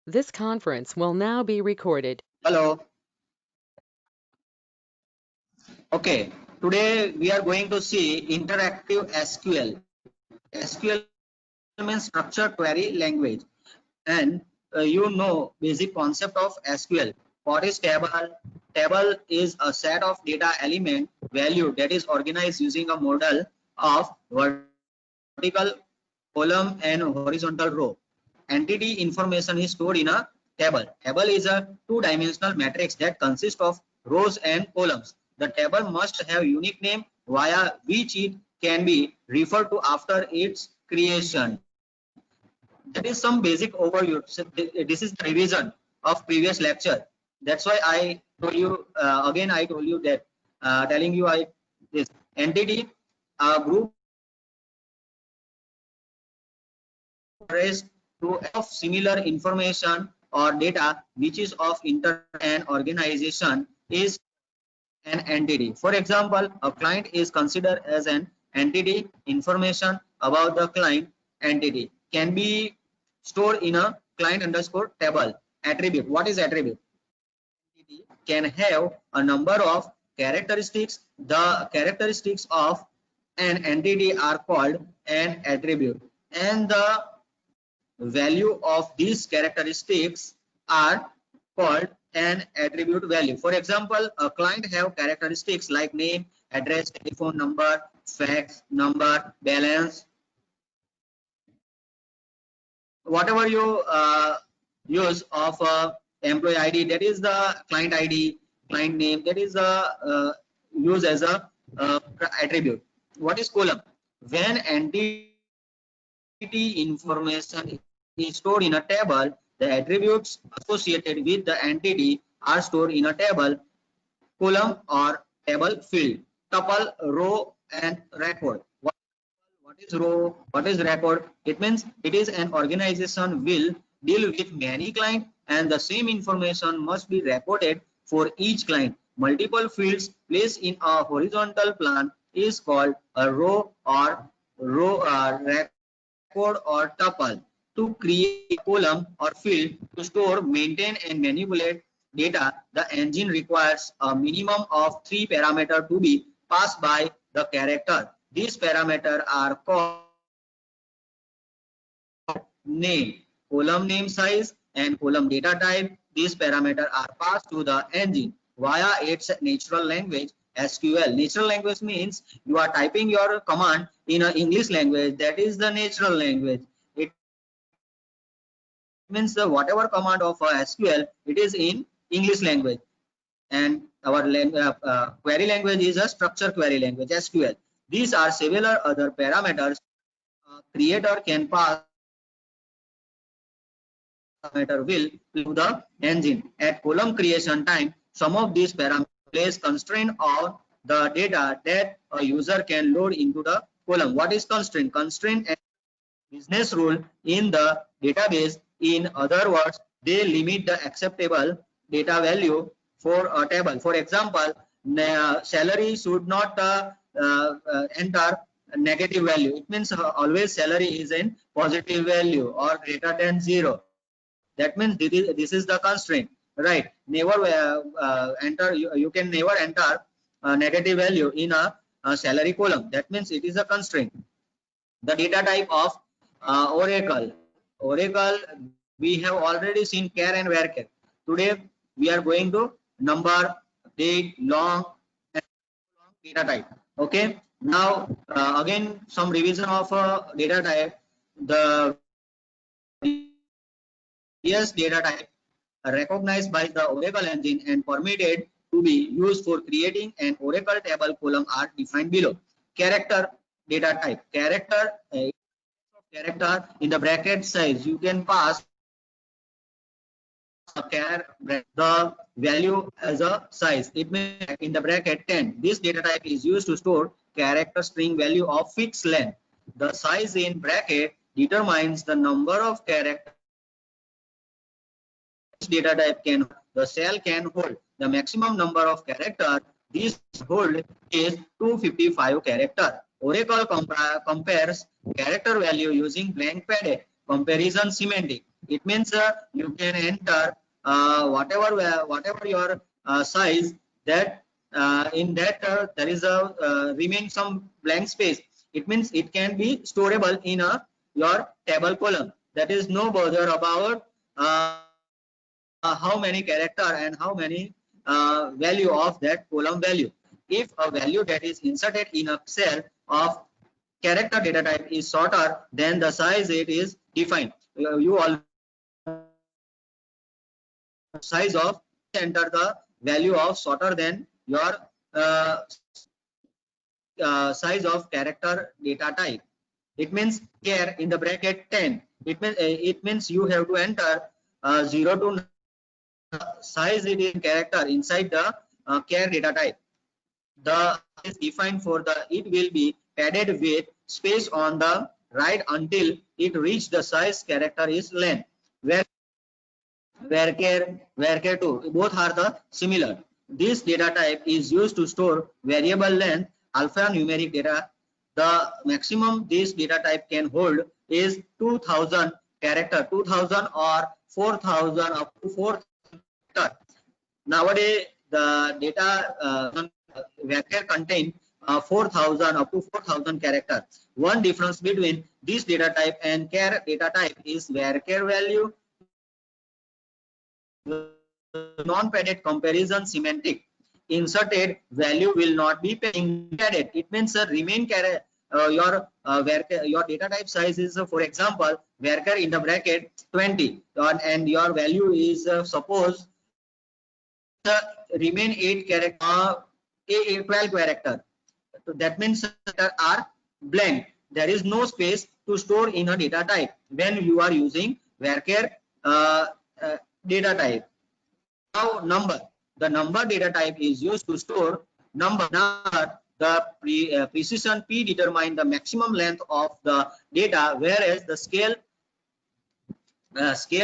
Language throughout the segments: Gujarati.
This conference will now be recorded. Hello. Okay. Today we are going to see interactive SQL. SQL means structured query language, and you know basic concept of SQL. What is table? Table is a set of data element value that is organized using a model of vertical column and horizontal row. Entity information is stored in a table. Table is a two-dimensional matrix that consists of rows and columns. The table must have unique name via which it can be referred to after its creation. That is some basic overview. So this is the revision of previous lecture. That's why I told you again. I told you that telling you I this entity a group rest to of similar information or data which is of interest and organization is an entity. For example, a client is considered as an entity. Information about the client entity can be stored in a client underscore table. Attribute. What is attribute? Entity can have a number of characteristics. The characteristics of an entity are called an attribute, and the value of these characteristics are called an attribute value. For example, a client have characteristics like name, address, telephone number, fax number, balance, whatever you use of employee ID, that is the client ID, client name, that is the use as a attribute. What is column? When entity information is stored in a table, the attributes associated with the entity are stored in a table, column or table field. Tuple, row and record. What is row? What is record? It means it is an organization will deal with many clients and the same information must be recorded for each client. Multiple fields placed in a horizontal plan is called a row or record or tuple. To create a column or field to store, maintain and manipulate data, the engine requires a minimum of 3 parameters to be passed by the character. These parameters are called name, column name size, and column data type. These parameters are passed to the engine via its natural language SQL. Natural language means you are typing your command in an English language. That is the natural language. It means the whatever command of SQL, it is in English language. And our query language is a structured query language SQL. These are several other parameters creator can pass parameter will to the engine. At column creation time, some of these parameters place constraint on the data that a user can load into the column. What is constraint? Constraint and business rule in the database. In other words, they limit the acceptable data value for a table. For example, salary should not enter negative value. It means always salary is in positive value or greater than 0. That means this is the constraint, right? Never enter, you can never enter a negative value in a salary column. That means it is a constraint. The data type of Oracle. Oracle, we have already seen char and varchar. Today we are going to number, date, long, and long data type. Okay. Now again some revision of data type. The various data type recognized by the Oracle engine and permitted to be used for creating an Oracle table column are defined below. Character data type. Character character in the bracket size. You can pass the value as a size. It may in the bracket 10. This data type is used to store character string value of fixed length. The size in bracket determines the number of characters data type can the cell can hold. The maximum number of characters this hold is 255 character. Oracle compares character value using blank padded comparison semantic. It means you can enter whatever your size, that in that there is a remain some blank space. It means it can be storable in a your table column. That is no bother about how many character and how many value of that column value. If a value that is inserted in a cell of character data type is shorter than the size it is defined, you all size of enter the value of shorter than your uh, size of character data type. It means here in the bracket 10. It means you have to enter 0 to size it in character inside the char data type. The is defined for the it will be padded with space on the right until it reach the size character is length. Varchar 2 both are the similar. This data type is used to store variable length alphanumeric data. The maximum this data type can hold is 2000 character, 2000 or 4000 up to 4000. Nowadays the data varchar contain 4000 up to 4000 character. One difference between this data type and char data type is varchar value non-padded comparison semantic. Inserted value will not be padded. It means remain your data type size is for example varchar in the bracket 20 and your value is suppose remain 8 character 12 character. So that means are blank. There is no space to store in a data type when you are using varchar data type. Now the number data type is used to store number. The precision p determine the maximum length of the data, whereas the scale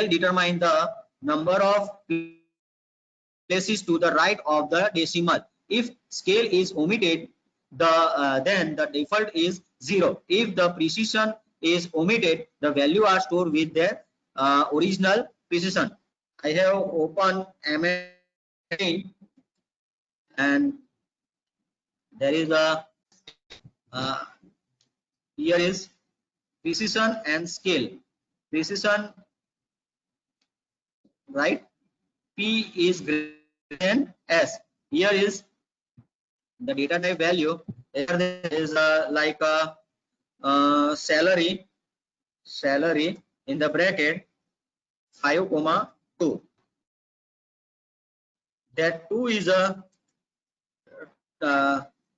determine the number of places to the right of the decimal. If scale is omitted, then the default is 0. If the precision is omitted, the value are stored with their original precision. I have opened MS and there is a here is precision and scale. Precision, right? P is greater than S. Here is the data type value. Here there is like a salary in the bracket 5,2. That 2 is a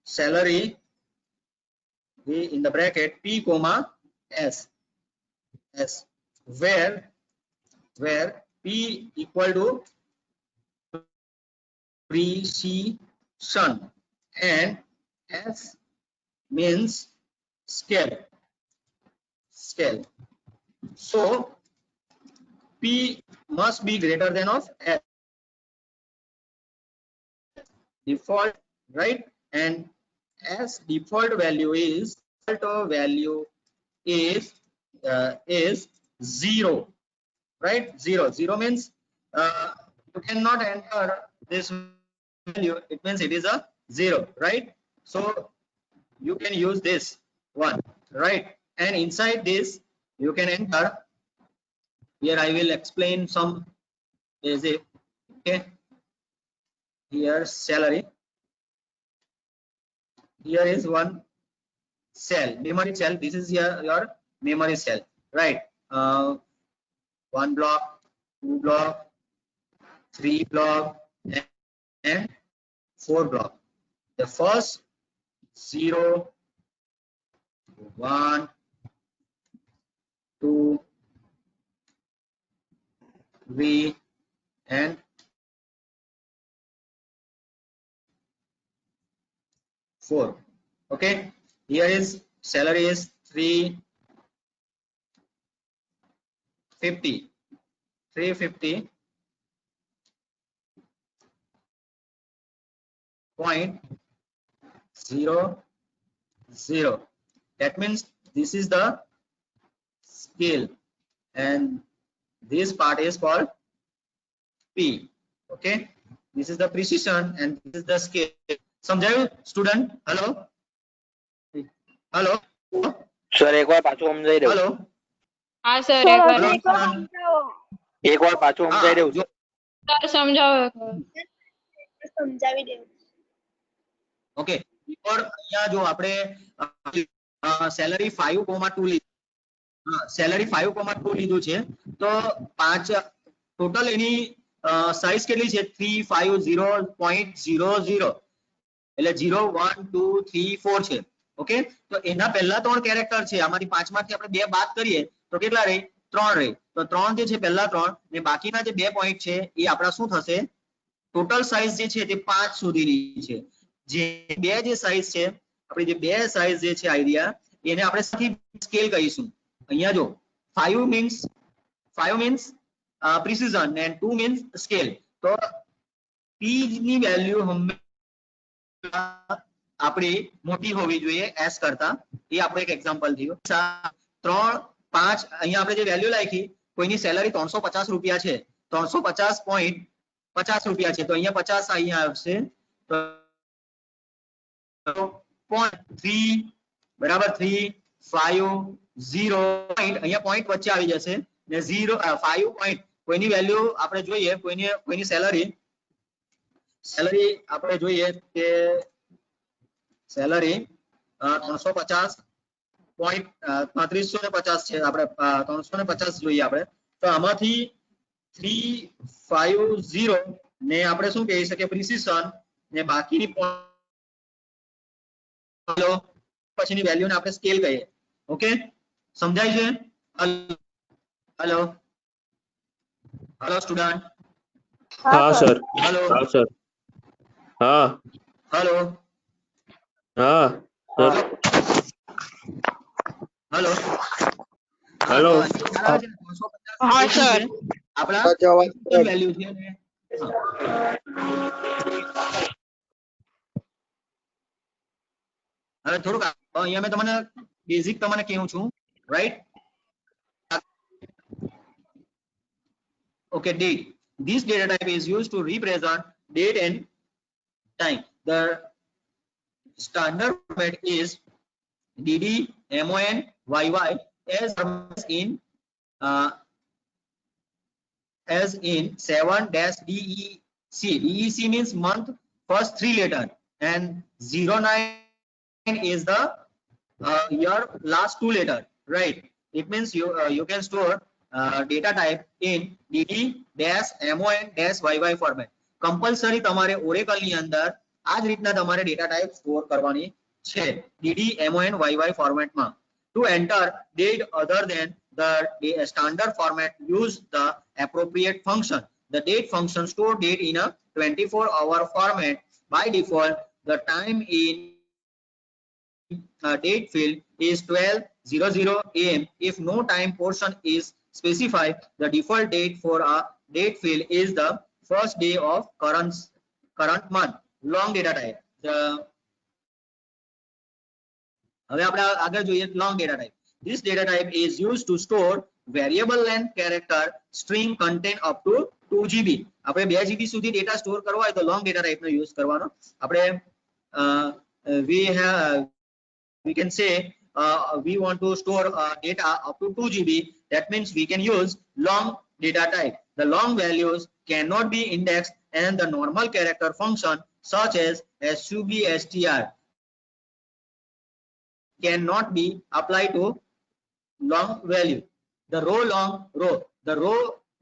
salary in the bracket p comma s where p equal to precision and s means scale. So p must be greater than of s default, right? And as default value is 0, right? 0 means you cannot enter this value. It means it is a 0, right? So you can use this one, right? And inside this you can enter. Here I will explain some is it. Okay, here salary. Here is one cell, memory cell. This is your memory cell, right? 1 block, 2 block, 3 block, and 4 block. The first 0, 1, 2, 3, and 4. Okay, here is salary is 350 .00. That means this is the scale and This part is called P. Okay, this is the precision and this is the scale. સમજાયું સ્ટુડન્ટ? હેલો હેલો સર એકવાર પાછું સમજાઈ દઉં. હેલો હા સર સર એકવાર હેલો હજી એકવાર સ્ટુડન્ટ સમજાવો. એકવાર પાછું સમજાઈ દઉં જો સર સમજાવો સમજાવી દેવું. ઓકે બિફોર અહીંયા જો આપણે સેલરી 5,2 લીધું. હા સેલરી 5,2 લીધું છે તો 5 ટોટલ એની સાઈઝ કેટલી છે 350.00 એટલે 0 1 2 3 4 છે. ઓકે તો એના પહેલા 3 કેરેક્ટર છે આમાંથી 5 માંથી આપણે 2 બાદ કરીએ તો કેટલા રહે 3 રહે તો 3 જે છે પહેલા 3 ને બાકીના જે 2 પોઈન્ટ છે એ આપણા શું થશે ટોટલ સાઈઝ જે છે તે 5 સુધીની છે. જે બે જે સાઈઝ છે આપણી જે બે સાઈઝ જે છે આઈડિયા એને આપણે સાથી સ્કેલ કહીશું. અહીંયા જો 5 means precision and 2 means scale. તો p ની વેલ્યુ હંમેશા આપણી મોટી હોવી જોઈએ s કરતા. એ આપણો એક એક્ઝામ્પલ થયું. 3 5 અહીંયા આપણે જે વેલ્યુ લખી કોઈની સેલરી 350 રૂપિયા છે 350.50 રૂપિયા છે તો અહીંયા 50 અહીંયા આવશે તો 0.3 બરાબર 3 5 0 પોઈન્ટ અહીંયા પોઈન્ટ વચ્ચે આવી જશે ને 0 5 પોઈન્ટ કોઈની વેલ્યુ આપણે જોઈએ કોઈની સેલરી આપણે જોઈએ કે સેલરી 350.3350 છે આપણે 350 જોઈએ આપણે તો આમાંથી 350 ને આપણે શું કહી શકીએ પ્રિસિઝન ને બાકીની પછીની વેલ્યુને આપણે સ્કેલ કહીએ. ઓકે સમજાય છે? હેલો હેલો સ્ટુડન્ટ हाँ सर હેલો हाँ सर हाँ હેલો हाँ सर હેલો હેલો. હા સર આપણા વેલ્યુ છે ને હવે થોડુંક અહીંયા મેં તમને બેઝિક તમને કહું છું right. Okay, date. This data type is used to represent date and time. The standard format is DD, MON, YY as in 7-DEC. DEC means month, first 3 letter, and 09 is the year, last 2 letter. Right? It means you can store data type in DD-MON-YY format. Compulsory તમારે ઓરેકલ ની અંદર આ જ રીતના તમારે ડેટા ટાઈપ સ્ટોર કરવાની છે DD-MON-YY ફોર્મેટમાં. To enter date other than the standard format, use the appropriate function. The date function store date in a 24-hour format. By default, the time in date field is 12:00 AM. If no time portion is specified, the default date for a date field is the first day of current month. Long data type. હવે આપણે આગળ જોઈએ long data type. This data type is used to store variable length character string content up to 2 GB. આપણે 2 GB સુધી ડેટા સ્ટોર કરવો હોય તો long data type નો યુઝ કરવાનો. આપણે we can say we want to store data up to 2 GB. That means we can use long data type. The long values cannot be indexed and the normal character function such as SUB, STR cannot be applied to long value. The row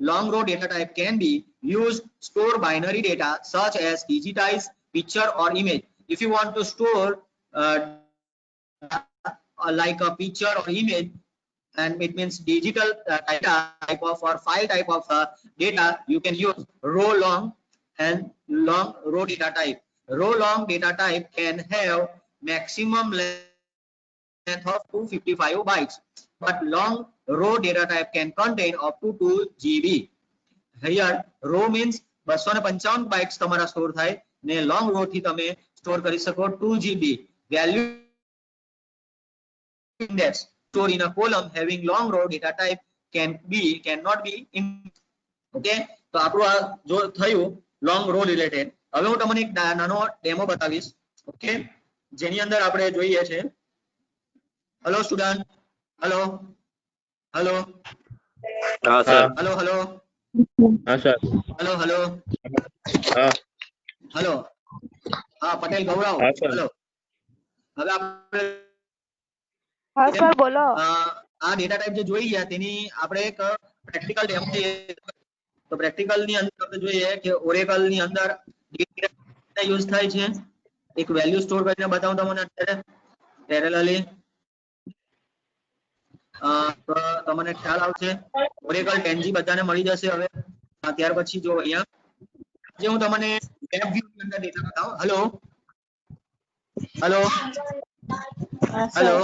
long row data type can be used to store binary data such as digitized picture or image. If you want to store like a picture or image, and it means digital data type of or file type of data, you can use row long and long row data type. Row long data type can have maximum length of 255 bytes, but long row data type can contain up to 2 GB. Here row means 255 bytes તમારા સ્ટોર થાય ને long row થી તમે સ્ટોર કરી શકો 2 GB. Value index store in a column having long row data type can not be in. Okay, તો આપણું આ જો થયું લોંગ રો રિલેટેડ. હવે હું તમને એક નાનો ડેમો બતાવીશ. ઓકે, જેની અંદર આપણે જોઈએ છે. હેલો સ્ટુડન્ટ, હેલો હેલો હા સર. હેલો હેલો हाँ सर હેલો હેલો हाँ હેલો. હા, પટેલ ગૌરવ. હા, સર. હેલો. હવે આપણે હા સર બોલો. આ ડેટા ટાઈપ જે જોઈ ગયા તેની આપણે એક પ્રેક્ટિકલ ડેમો તો પ્રેક્ટિકલ ની અંદર આપણે જોઈએ કે ઓરેકલ ની અંદર ડેટા યુઝ થાય છે. એક વેલ્યુ સ્ટોર કરીને બતાવું તમને અત્યારે પેરેલલી. તો તમને ખ્યાલ આવશે. ઓરેકલ 10G બધાને મળી જશે હવે. ત્યાર પછી જો અહીંયા જે હું તમને વેબ વ્યૂ ની અંદર ડેટા બતાવું. હેલો હેલો હેલો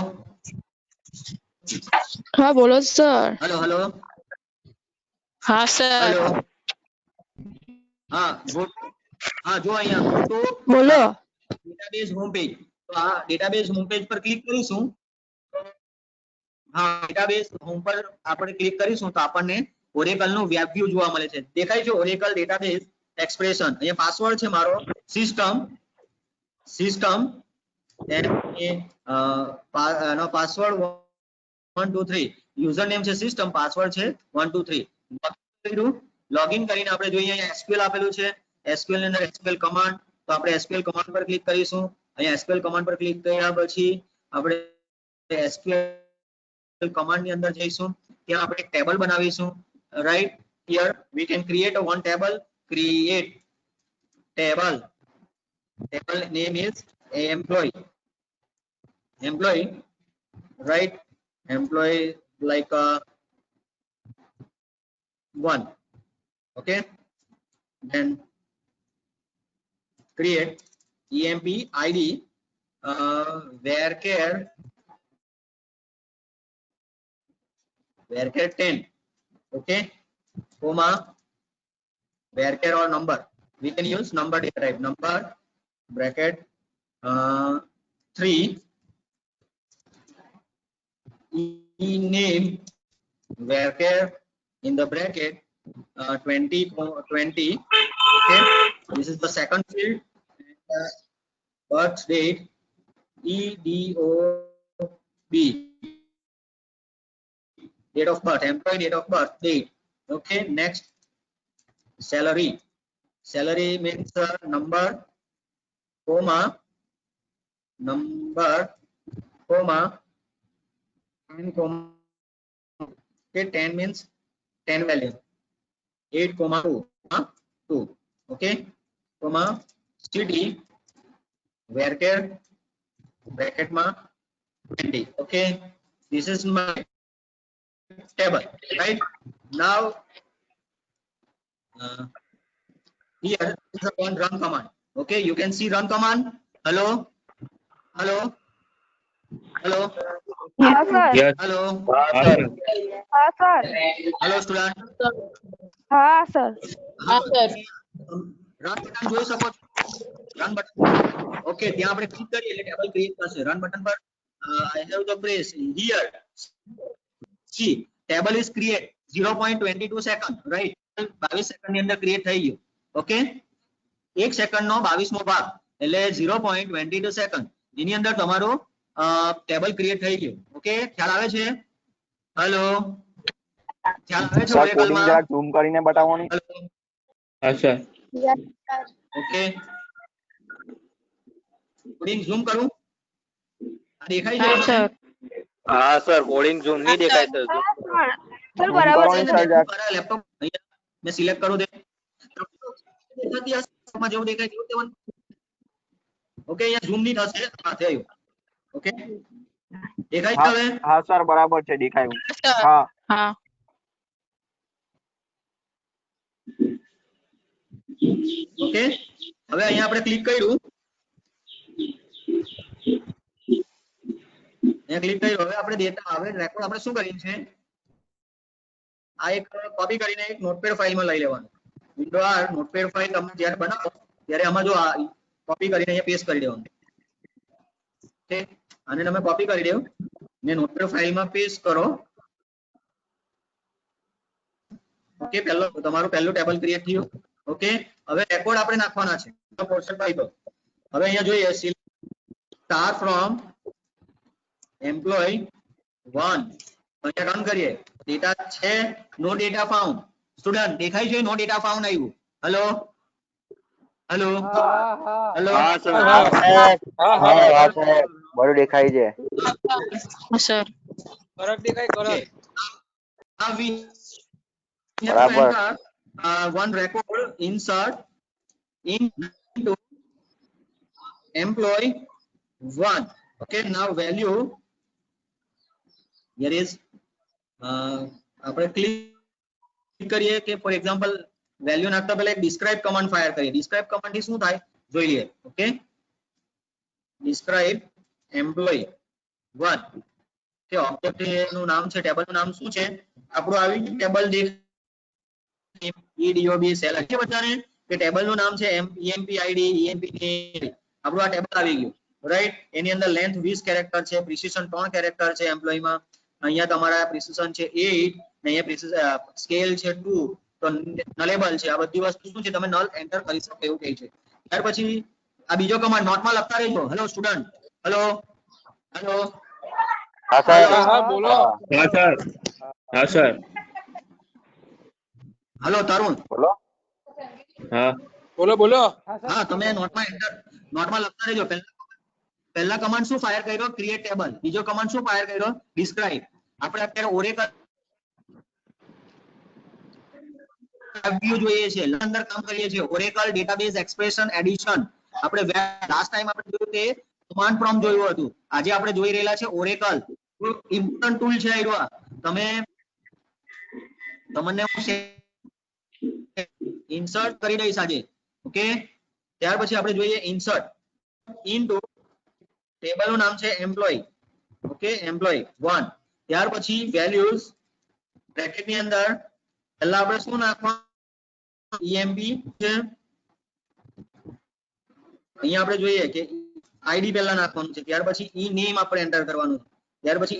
હા બોલો સર. હેલો હેલો હા સર. હેલો. હા ગો. હા જો અહીંયા ગો ટુ બોલો. Database home page. તો આ ડેટાબેઝ હોમ પેજ પર ક્લિક કરીશું. હા, ડેટાબેઝ હોમ પર આપણે ક્લિક કરીશું તો આપણને ઓરેકલ નું વેબ વ્યૂ જોવા મળે છે. દેખાય છે ઓરેકલ ડેટાબેઝ એક્સપ્રેશન. અહીંયા પાસવર્ડ છે મારો સિસ્ટમ એનો પાસવર્ડ 1 2 3. યુઝર નેમ છે સિસ્ટમ, પાસવર્ડ છે 1 2 3. લોગિન કરીને આપણે જોઈએ અહીંયા એસક્યુએલ આપેલું છે. એસક્યુએલ ની અંદર એસક્યુએલ કમાન્ડ. તો આપણે એસક્યુએલ કમાન્ડ પર ક્લિક કરીશું. અહીંયા એસક્યુએલ કમાન્ડ પર ક્લિક કર્યા પછી આપણે એસક્યુએલ કમાન્ડ ની અંદર જઈશું. ત્યાં આપણે એક ટેબલ બનાવીશું. Right here we can create one table. Create table. Table name is employee, right? Employee like 1. Okay, then create emp id varchar 10. Okay, comma varchar or number. We can use number data type. Number bracket 3. Name varchar in the bracket 20. Okay, this is the second field. Birth date EDOB, date of birth, employee date of birth, date. Okay, next salary. Salary means number comma 10 comma. Okay, 10 means 10 value. 8 comma 2. Okay, comma city varchar bracket ma 20. Okay, this is my table. Right now here is one run command. Okay, you can see run command. Hello hello hello હા સર. यस hello हाँ सर હા સર. hello student. હા સર. હા સર. રન બટન જોઈ શકો છો. Run button. ઓકે, ત્યાં આપણે ક્લિક કરીએ એટલે ટેબલ ક્રિએટ થશે. રન બટન પર I have the press here. See, table is create 0.22 second, right? 22 second ની અંદર ક્રિએટ થઈ ગયું. ઓકે, 1 સેકન્ડ નો 22મો ભાગ એટલે 0.22 સેકન્ડ એની અંદર તમારું ટેબલ ક્રિએટ થઈ ગયું. ઓકે, ખ્યાલ આવે છે? હેલો, ખ્યાલ આવે છે સર ઓરેકલ કોડિંગ માં? જરા ઝૂમ કરીને બતાવો ને. हाँ सर ઓકે, કોડિંગ ઝૂમ કરું? આ દેખાય છે હા તમને? સર. હા સર કોડિંગ ઝૂમ નહીં દેખાય સર. હા સર. સર ઝૂમ બરાબર કરો છે. ને સર જરાક. લેપટોપ અહીંયા મેં સિલેક્ટ કરું દે દેખાતી હશે માં જેવું દેખાય તેવું તેવું. ઓકે, અહીંયા ઝૂમ ની થશે. હા થયું. ઓકે, દેખાય છે હવે? હા સર બરાબર છે દેખાયું. સર. હા હા. ઓકે, હવે અહીંયા આપણે ક્લિક કર્યું. અહીંયા ક્લિક કર્યું. હવે આપણે ડેટા હવે રેકોર્ડ આપણે શું કરીએ છે? આ એક કોપી કરીને એક નોટપેડ ફાઇલમાં લઈ લેવાનું. વિન્ડો આર નોટપેડ ફાઇલ તમે જ્યારે બનાવો ત્યારે આમાં જો આ કોપી કરીને અહીંયા પેસ્ટ કરી દેવાનું. ઓકે, આને તમે કોપી કરી દેવો ને નોટપેડ ફાઇલમાં પેસ્ટ કરો. ઓકે તમારું પહેલું ટેબલ ક્રિએટ થયું. ઓકે હવે રેકોર્ડ આપણે નાખવાના છે પોર્શન બાય તો. હવે અહીંયા જોઈએ સ્ટાર ફ્રોમ એમ્પ્લોય 1 અહીંયા રન કરીએ. ડેટા છે નો ડેટા ફાઉન્ડ. સ્ટુડન્ટ દેખાય છે નો ડેટા ફાઉન્ડ આવ્યું. હેલો હેલો હેલો હા સર હા સર બધું દેખાય છે. હા sir. Now we have to બરાબર. enter one record insert into employee 1. Okay, now value here is આપણે ક્લિક કરીએ કે ફોર એક્ઝામ્પલ વેલ્યુ નાખતા પહેલા એક ડિસ્ક્રાઇબ કમાન્ડ ફાયર કરીએ. ડિસ્ક્રાઇબ કમાન્ડ થી શું થાય જોઈ લઈએ. ઓકે ડિસ્ક્રાઇબ એમ્પ્લોયી 1 કે ઓબ્જેક્ટ નું નામ છે ટેબલ નું નામ શું છે આપણું આવી ટેબલ દેખ EDOB સેલ છે બધાને કે ટેબલ નું નામ છે EMP ID EMP આપણું આ ટેબલ આવી ગયું રાઈટ. એની અંદર લેન્થ 20 કેરેક્ટર છે, પ્રિસિઝન 3 કેરેક્ટર છે એમ્પ્લોયી માં. અહીંયા તમારા પ્રિસિઝન છે 8 ને અહીંયા પ્રિસિઝન સ્કેલ છે 2 તો નલેબલ છે. આ બધી વસ્તુ શું છે તમે નલ એન્ટર કરી શકો એવું કહે છે. ત્યાર પછી આ બીજો કમાન્ડ નોટમાં લખતા રહેજો. હેલો સ્ટુડન્ટ હેલો હેલો હા સર હા સર હા સર હેલો તરુણ બોલો. હા હા તમે નોટમાં લખતા રહેજો. પહેલા કમાન્ડ શું ફાયર કર્યો ક્રિએટ ટેબલ. બીજો કમાન્ડ શું ફાયર કર્યો ડિસ્ક્રાઇબ. આપણે અત્યારે ઓરેકલ વ્યૂ જોઈએ છે અંદર કામ કરીએ છીએ ઓરેકલ ડેટાબેઝ એક્સપ્રેશન એડિશન. આપણે લાસ્ટ ટાઈમ આપણે જોયું તે કમાન્ડ પ્રોમ્પ્ટ જોયું હતું. આજે આપણે જોઈ રહેલા છે ઓરેકલ. ઇમ્પોર્ટન્ટ ટૂલ છે આ. તમને હું ઇન્સર્ટ કરી દઈશ આજે. ઓકે ત્યાર પછી આપણે જોઈએ ઇન્સર્ટ ઇનટુ ટેબલ નું નામ છે એમ્પ્લોયી. Okay employee 1. ત્યાર પછી વેલ્યુઝ બ્રેકેટ ની અંદર પહેલા આપણે શું નાખવાનું EMP છે. અહીંયા આપણે જોઈએ કે ID પહેલા નાખવાનું છે. ત્યાર પછી ઈ નેમ આપણે એન્ટર કરવાનું છે. ત્યાર પછી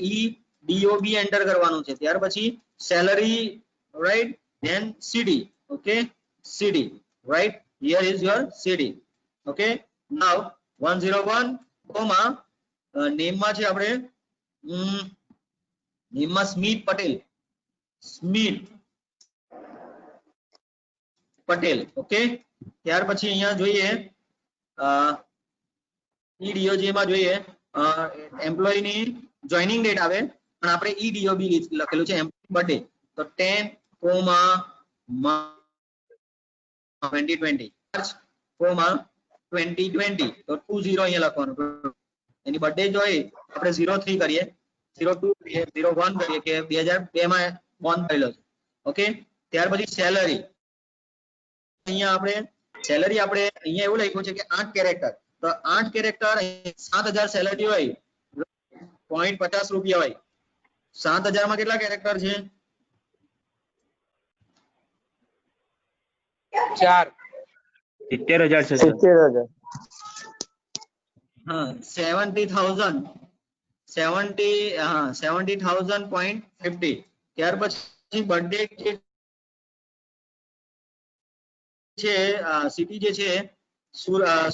EDOB એન્ટર કરવાનું છે. ત્યાર પછી salary right than CD. Okay CD right here is your CD. okay now 101 comma name માં છે આપણે નેમ માં સ્મિત પટેલ ઓકે ત્યાર પછી અહીંયા જોઈએ EDOJ માં જોઈએ એમ્પ્લોયી ની જોઈનિંગ ડેટ આવે પણ આપણે EDOB લખેલું છે એમ્પ્લોયી બર્થડે તો 10 કોમા 2020 2020 તો 20 અહીંયા લખવાનું. એની બર્થડે જો હોય આપણે 03 કરીએ 02 કરીએ 01 કરીએ કે 2002 માં બોર્ન થયેલો છે. ઓકે ત્યાર પછી સેલરી અહીંયા આપણે સેલરી આપણે અહીંયા એવું લખ્યું છે કે 8 કેરેક્ટર તો 8 કેરેક્ટર 7000 સેલરી હોય 0.50 રૂપિયા હોય 7000 માં કેટલા કેરેક્ટર છે 70,000 છે સર. હા 70,000.50. ત્યાર પછી બર્થડે છે સિટી જે છે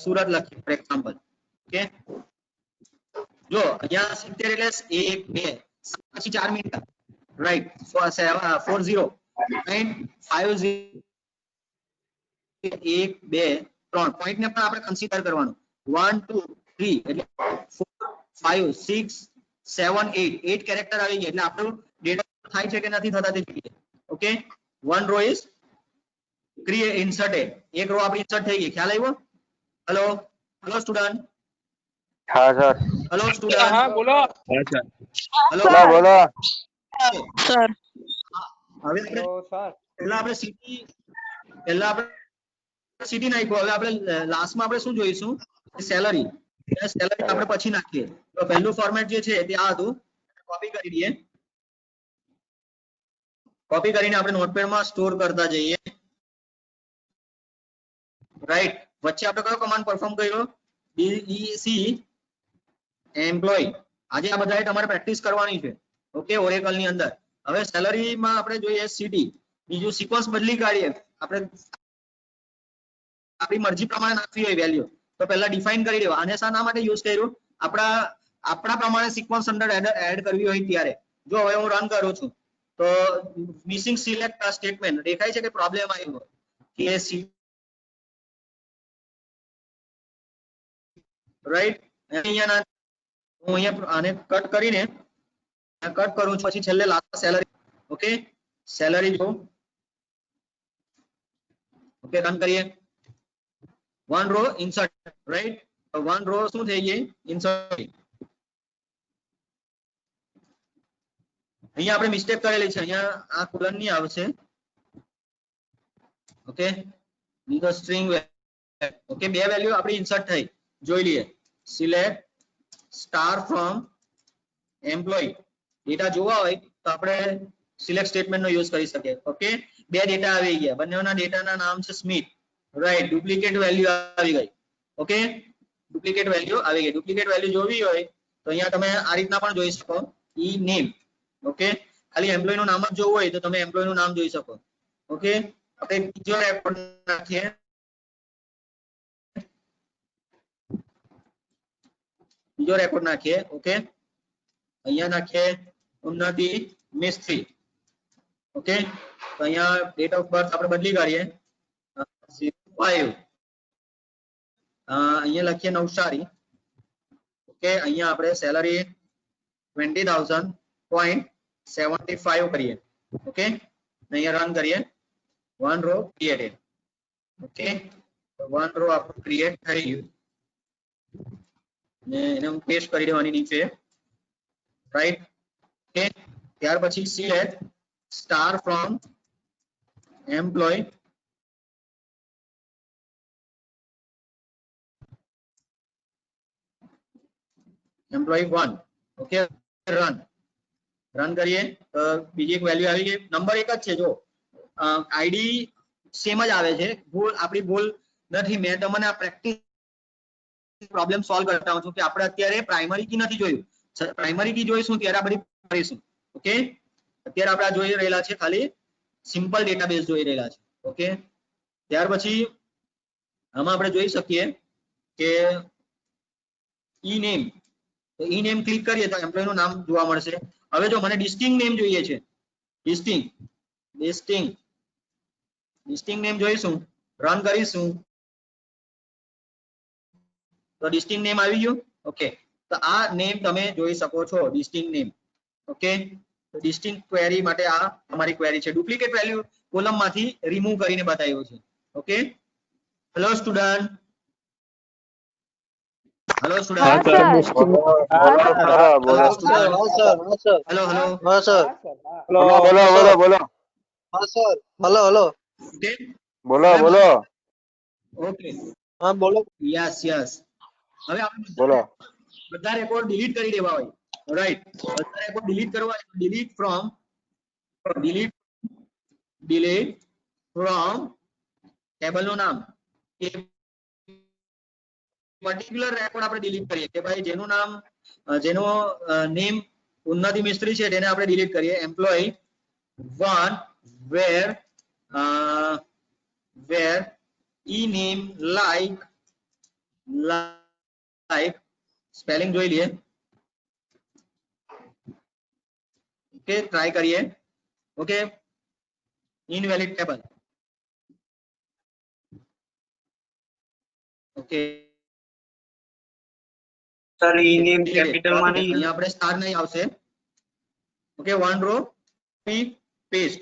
સુરત લખી ફોર એક્ઝામ્પલ. ઓકે જો અહીંયા 70 એટલે 1 2 પછી 4 મિનિટ રાઈટ 40 and 50 1 2 3 પોઈન્ટ ને પણ આપણે કન્સિડર કરવાનું 1 2 3 એટલે 4 5 6 7 8 કેરેક્ટર આવી ગયા એટલે આપણું ડેટા થાય છે કે નથી થતા તે જોઈએ. Okay one row is create inserted. એક રો આપણી ઇન્સર્ટ થઈ ગઈ. ખ્યાલ આવ્યો? હેલો હેલો સ્ટુડન્ટ હા સર હેલો સ્ટુડન્ટ હા બોલો હા સર હેલો બોલો. સર. હવે પહેલા આપણે સિટી નાખ્યું. હવે આપણે લાસ્ટમાં આપણે શું જોઈશું સેલરી આપણે પછી નાખીએ. તો પહેલું ફોર્મેટ જે છે તે આ હતું. કોપી કરી દઈએ. કોપી કરીને આપણે નોટપેડમાં સ્ટોર કરતા જઈએ રાઈટ. વચ્ચે આપણે કયો કમાન્ડ પરફોર્મ કર્યો DEC એમ્પ્લોયી. આજે આ બધાએ તમારે પ્રેક્ટિસ કરવાની છે. ઓકે ઓરેકલ ની અંદર. હવે સેલરીમાં આપણે જોઈએ CD બીજું સિક્વન્સ બદલી કાઢીએ આપણે આપણી મરજી પ્રમાણે નાખવી હોય વેલ્યુ તો પહેલા ડિફાઇન કરી દેવા. આને શાના માટે યુઝ કર્યું? આપણા પ્રમાણે સિક્વન્સ અંદર એડ કરવી હોય ત્યારે. જો હવે હું રન કરું છું તો મિસિંગ સિલેક્ટ સ્ટેટમેન્ટ દેખાય છે કે પ્રોબ્લેમ આવ્યો કે રાઈટ અહીંયા હું અહીંયા આને કટ કરીને કટ કરું છું પછી છેલ્લે લાસ્ટ સેલરી. ઓકે સેલરી જો ઓકે રન કરીએ. One row insert right one row શું થઈ ગઈ ઇન્સર્ટ. અહીંયા આપણે મિસ્ટેક કરેલી છે અહીંયા આ કોલન ની આવશે. ઓકે બીજો સ્ટ્રિંગ ઓકે બે વેલ્યુ આપણી ઇન્સર્ટ થઈ જોઈ લઈએ. Select star from employee data જોવા હોય તો આપણે સિલેક્ટ સ્ટેટમેન્ટ નો યુઝ કરી શકીએ. ઓકે બે ડેટા આવી ગયા બંનેના ડેટાના નામ છે સ્મિથ રાઈટ ડુપ્લિકેટ વેલ્યુ આવી ગઈ. ઓકે ડુપ્લિકેટ વેલ્યુ આવી ગઈ. ડુપ્લિકેટ વેલ્યુ જોવી હોય તો અહીંયા તમે આ રીતના પણ જોઈ શકો ઈ નેમ. ઓકે ખાલી એમ્પ્લોય નું નામ જ જોવું હોય તો તમે એમ્પ્લોય નું નામ જોઈ શકો. ઓકે આપણે બીજો રેકોર્ડ નાખીએ. બીજો રેકોર્ડ નાખીએ. ઓકે અહીંયા નાખીએ ઉન્નતિ મિસ્ત્રી. ઓકે તો અહીંયા ડેટ ઓફ બર્થ આપણે બદલી કાઢીએ 05 અહીંયા લખીએ નવસારી. ઓકે અહીંયા આપણે સેલરી 20,000.75 કરીએ. ઓકે અહીંયા રન કરીએ. One row created. Okay one row આપણું ક્રિએટ થઈ ગયું ને એને હું પેસ્ટ કરી દેવાની નીચે રાઈટ. ઓકે ત્યાર પછી select star from employee employee 1. Okay run કરીએ તો બીજી એક વેલ્યુ આવી ગઈ. નંબર એક જ છે જો આઈડી સેમ જ આવે છે. આપણી ભૂલ નથી. મેં તમને આ પ્રેક્ટિસ પ્રોબ્લેમ સોલ્વ કરતા હોઉં છું કે આપણે અત્યારે પ્રાઇમરી કી નથી જોયું. પ્રાઇમરી કી જોઈશું ત્યારે આપણે કરીશું. ઓકે અત્યારે આપણે જોઈ રહેલા છે ખાલી સિમ્પલ ડેટાબેઝ જોઈ રહેલા છે. ઓકે ત્યાર પછી આમાં આપણે જોઈ શકીએ કે ઈ નેમ તો ઈ નેમ ક્લિક કરીએ તો એમ્પ્લોય નું નામ જોવા મળશે. હવે જો મને ડિસ્ટિંગ નેમ જોઈએ છે ડિસ્ટિંગ નેમ જોઈશું રન કરીશું તો ડિસ્ટિંગ નેમ આવી ગયું. ઓકે તો આ નેમ તમે જોઈ શકો છો ડિસ્ટિંગ નેમ. ઓકે તો ડિસ્ટિંગ ક્વેરી માટે આ અમારી ક્વેરી છે. ડુપ્લિકેટ વેલ્યુ કોલમ માંથી રિમૂવ કરીને બતાવ્યું છે. ઓકે હેલો સ્ટુડન્ટ હેલો હા સ્ટુડન્ટ સર હેલો હેલો બોલો હા સર હલો હલો ઓકે બોલો ઓકે હા બોલો યસ હવે આપણે બોલો બધા રેકોર્ડ ડિલીટ કરી દેવા હોય રાઈટ. બધા રેકોર્ડ ડિલીટ કરવા હોય ડિલીટ ફ્રોમ ટેબલ નું નામ એ પર્ટિક્યુલર રેકોર્ડ આપણે ડિલીટ કરીએ કે ભાઈ જેનું નામ જેનો નેમ ઉન્નતિ મિસ્ત્રી છે તેને આપણે ડિલીટ કરીએ. Employ 1 where e name like spelling જોઈ લઈએ. ઓકે ટ્રાય કરીએ. Okay invalid table. Okay sir E name capital માં નહીં અહીંયા આપણે સ્ટાર નહીં આવશે. ઓકે વન રો પેસ્ટ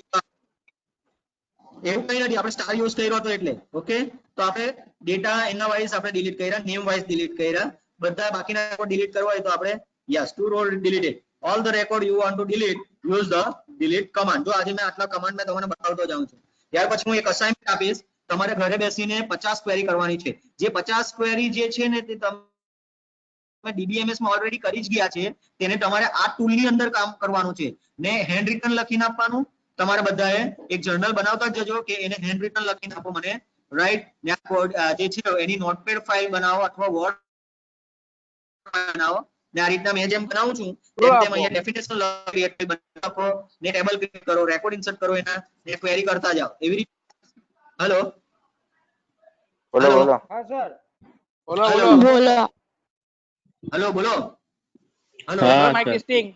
એવું કઈ નથી આપણે સ્ટાર યુઝ કર્યો હતો એટલે. ઓકે તો આપણે ડેટા એના વાઇઝ આપણે ડિલીટ કર્યા નેમ વાઇઝ ડિલીટ કર્યા બધા બાકીના રેકોર્ડ ડિલીટ કરવા હોય તો આપણે yes two row deleted all the record you want to delete use the delete command. જો આજે મેં આટલા કમાન્ડ મેં તમને બતાવતો જાઉં છું. ત્યાર પછી હું એક અસાઇનમેન્ટ આપીશ તમારે ઘરે બેસીને 50 ક્વેરી કરવાની છે. જે 50 ક્વેરી જે છે ને તે તમે DBMS માં ઓલરેડી કરી જ ગયા છે તેને તમારે આ ટૂલ ની અંદર કામ કરવાનું છે ને હેન્ડ રિટન લખીને આપવાનું. તમારે બધાએ એક જર્નલ બનાવતા જજો કે એને હેન્ડ રિટન લખીને આપો મને રાઈટ. જે છે એની નોટપેડ ફાઇલ બનાવો અથવા વર્ડ બનાવો ને આ રીતના મેં જેમ બનાવું છું તેમ અહીંયા ડેફિનેશન લખો ને ટેબલ ક્રિએટ કરો, રેકોર્ડ ઇન્સર્ટ કરો, એના ને ક્વેરી કરતા જાઓ એવી રીતે. હેલો બોલો હેલો બોલો. બોલો હેલો બોલો હેલો હા માઇક સર. ટેસ્ટિંગ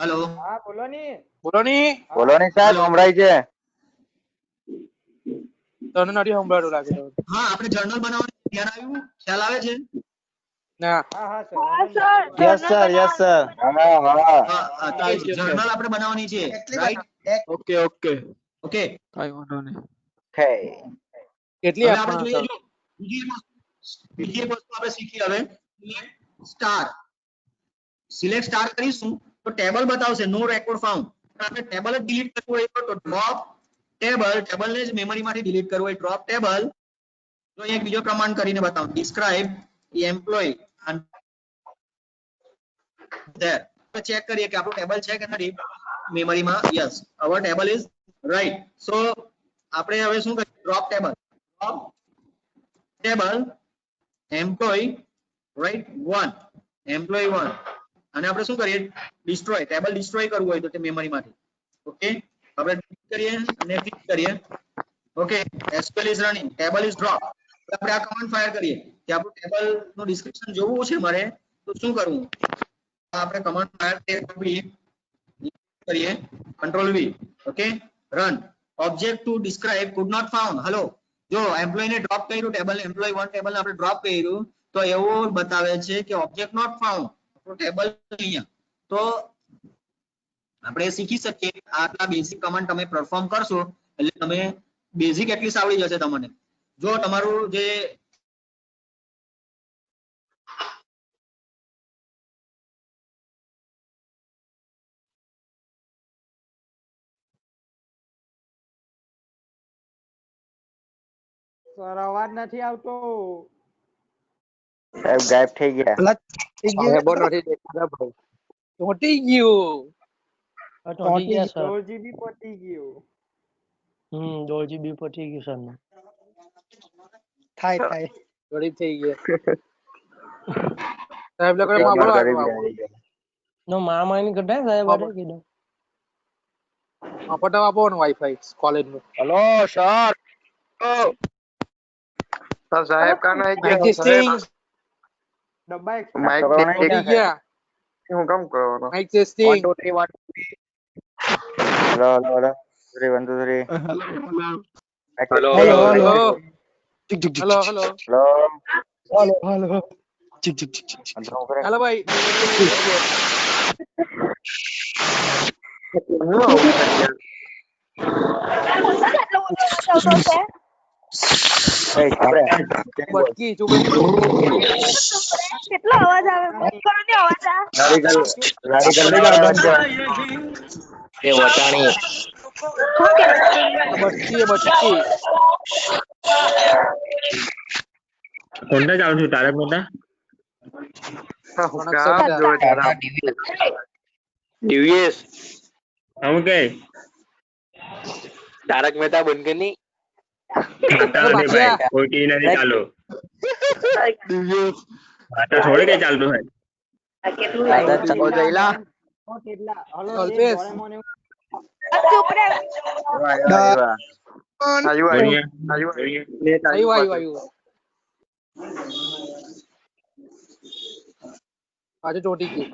હેલો બોલો ની બોલો ને સાહેબ, સંભળાય છે. તને નથી સંભળાતું લાગે તો. હા આપણે જર્નલ બનાવવાનું ધ્યાન આવ્યું, ખ્યાલ આવે છે? ના હા sir yes sir yes sir હા હા. હા તો જર્નલ આપણે બનાવવાની છે, રાઈટ? ઓકે ઓકે ઓકે કઈ વાંધો નહીં. હે. કેટલી હવે આપણે આપવાના જોઈએ સર? જો બીજી એક વસ્તુ આપણે શીખી હવે સ્ટાર. સિલેક્ટ સ્ટાર કરીશું તો ટેબલ બતાવશે નો રેકોર્ડ ફાઉન્ડ. આપણે ટેબલ જ ડિલીટ કરવું હોય તો ડ્રોપ ટેબલ ને જ મેમરીમાંથી ડિલીટ કરવું હોય ડ્રોપ ટેબલ. તો એક બીજો કમાન્ડ કરીને બતાવું ડિસ્ક્રાઇબ એમ્પ્લોય there ચેક કરીએ કે આપણું ટેબલ છે કે નથી મેમરીમાં. Yes our table is right. So આપણે હવે શું કરીએ drop table employ right 1 employ 1 અને આપણે શું કરીએ ડિસ્ટ્રોય ટેબલ ડિસ્ટ્રોય કરવું હોય તો તે મેમરીમાંથી. ઓકે આપણે ક્લિક કરીએ અને ક્લિક કરીએ. Okay SQL is running table is drop. આપણે આ કમાન્ડ ફાયર કરીએ કે આપણું ટેબલ નું ડિસ્ક્રિપ્શન જોવું છે મારે તો શું કરવું. આપણે કમાન્ડ ફાયર કરીએ control V. Okay run object to describe could not found. Hello જો એમ્પ્લોય ને ડ્રોપ કર્યું ટેબલ એમ્પ્લોય 1 ટેબલ ને આપણે ડ્રોપ કર્યું તો એવું બતાવે છે કે ઓબ્જેક્ટ નોટ ફાઉન્ડ. ટેબલ અહીંયા તો આપણે શીખી શકીએ આટલા બેઝિક કમાન્ડ તમે પરફોર્મ કરશો એટલે તમે બેઝિક એટલીસ્ટ આવડી જશે તમને. જો તમારું જે સર અવાજ નથી આવતો. સાહેબ ગાયબ થઈ ગયા. સાહેબો નથી દેખાતા ભાઈ. ચોટી ગયું. ચોટી ગયા સર. 4 GB પતી ગયું. 2 GB પતી ગયું સર. થાય ગરીબ થઈ ગયા. સાહેબ લોકો માં બોલો ગરીબી આગળ આવી ગઈ. નો મામાની કઢાય સાહેબ આરે કીધું. આપો ને વાઈફાઈ કોલેજ નું. Hello sir. સર સાહેબ કાનો આવી માઇક ગયા ટેસ્ટિંગ ડબ્બા માઇક ચોટી ગયા. હું કામ કરવાનો mic testing 1 2 3 1 hello hello hello 3 1 2 3 hello hello hello hello hello hello hello ભાઈ બટકી ચૂપ રહી. કેટલો અવાજ આવે કોનો અવાજ આવે ગાડી જલ્દી કાઢો એ વટાણી શું કે બટકી બટકી કોણતા જાઉં છું તારક મહેતા. હું કામ જોવે તારા દિવ્યેશ હું કે તારક મહેતા બંધ કરી ખાતા નથી ભાઈ કોઈ ટીવી નથી ચાલુ. દિવ્યેશ ખાતા થોડી કઈ ચાલતું હોય. અલ્પેશ ચૂપ રે આવ્યું જોઈએ આવ્યું આજે ચોટી ગયું.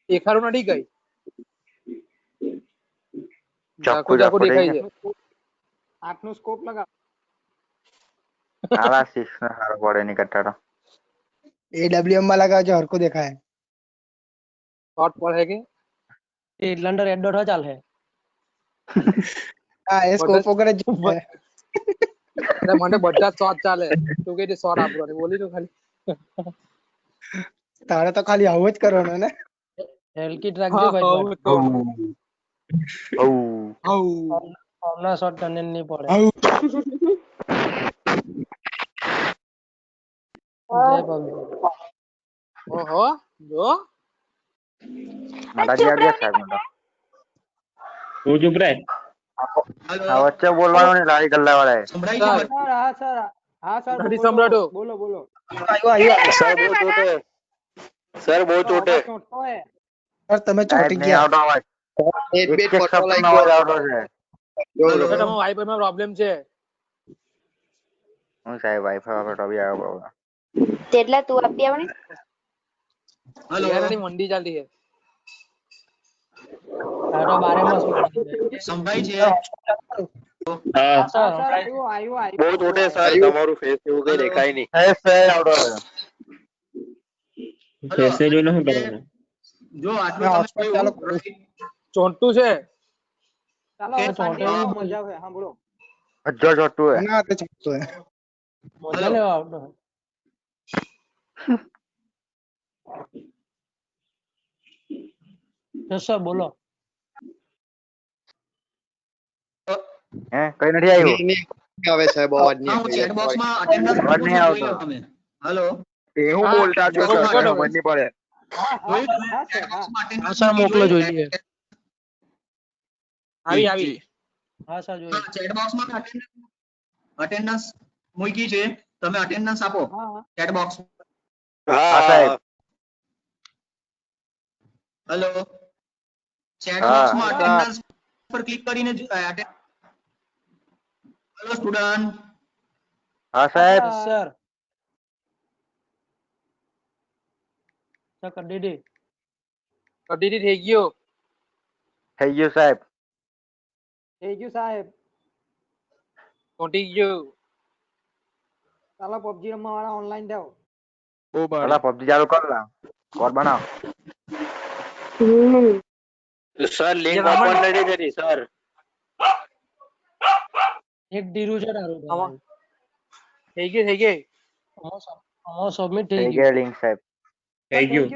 દેખાડું નથી ગઈ ચાકુ ચાકુ દેખાય છે. આંખનું સ્કોપ લગાવ આલા 6 ને હારો પડે ની કટાડો AWM માં લગાવજો હરકો દેખાય શોર્ટ પડે કે એ એટલા રેડ ડોટ ચાલ હે. હા એ સ્કોપ વગર જ મને બધા શોર્ટ ચાલે. તું કે શોર્ટ આપરો બોલી તો ખાલી તારે તો ખાલી આવું જ કરવાનું ને હેલકીટ રાખજો ભાઈ. ઓના શોટ કરને નહીં પડે. જય પબ્લિક. ઓહો જો માતાજી આવી ગયા સાહેબ મોટા તું ચૂપ રહે. હેલો આ વચ્ચે બોલવાનું નહીં લારી ગલ્લા વાળા સંભળાય છે સર. બધું? હા સર નથી સંભળાતો. સર બહુ ચોટે. સાહેબ નહીં આવતો અવાજ એક એક શબ્દનો અવાજ આવતો છે હેલો સર તમારા વાઈફાઈ માં પ્રોબ્લેમ છે. હું સાહેબ વાઈફાઈ વાપરે તો બી આવ્યો બાબા તેટલા તું આપી આવે ને હેલો બિયારાની મંડી ચાલતી છે. તારો બારેમાસ સંભળાય છે? હા સર બહુ ચોટે સર તમારું ફેસ એવું કઈ દેખાય નહીં. સાહેબ આવતો છે ફેસને જોઈને શું કરવાનું? જો આટલું તમે જોયું, ચોંટું છે. હજ્જો ચોટું હે મજા લેવા આવતો યસ સર બોલો હે કઈ નથી આવ્યું હા, હું chat box માં attendance અવાજ નહીં જોઈ લો આવતો. તમે. હેલો હું હા, બોલતા છો બોલો, સર બોલો. ખબર નહીં પડે જોયું તમે? Chat box માં attendance સર મોકલો જોઈ જોઈએ. લો. આવી હા સર જોઈ હા, chat box માં attendance મૂકી છે, તમે attendance આપો chat box. હા સાહેબ હેલો chat હા. box માં attendance પર ક્લિક કરીને હેલો સ્ટુડન્ટ હા સાહેબ સર સર કરી દીધી કઢીથી થઈ ગયો. થઈ ગયું સાહેબ થઈ ગયું સાહેબ ચોંટી ગયો. ચાલો પબજી રમવા વાળા ઓનલાઈન જાઓ પેલા પબજી ચાલુ કર લા કોડ બનાવ સર લિંક ઓપન નથી થતી સર. એક ડીરું છે તારું આમાં. થઈ ગઈ સબમિટ થઈ થઈ ગયું ગયા લિંક સાહેબ થઈ ગયું.